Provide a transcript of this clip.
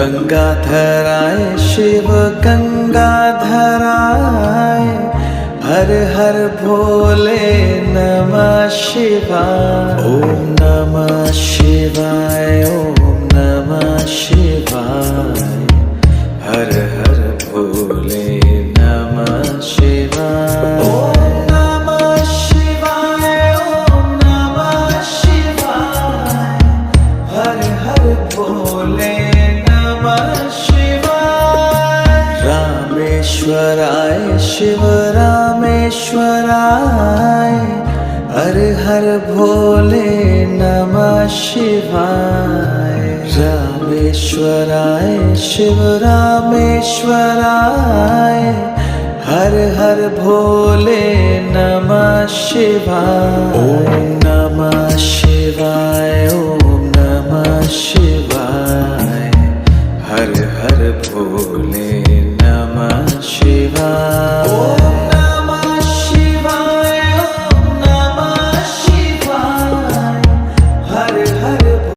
गंगाधराय शिव गंगाधराय, हर हर भोले नमः शिवाय। ओम नमः शिवाय, ओम नमः शिवाय, हर हर भोले नमः शिवाय। ओम नमः शिवाय, ओम नमः शिवाय, हर हर भोले नमः शिवाय। रामेश्वराय शिव रामेश्वराय, हर हर भोले नमः शिवाय। रामेश्वराय शिव रामेश्वराय, हर हर भोले नमः शिवाय। ओम नमः शिवाय।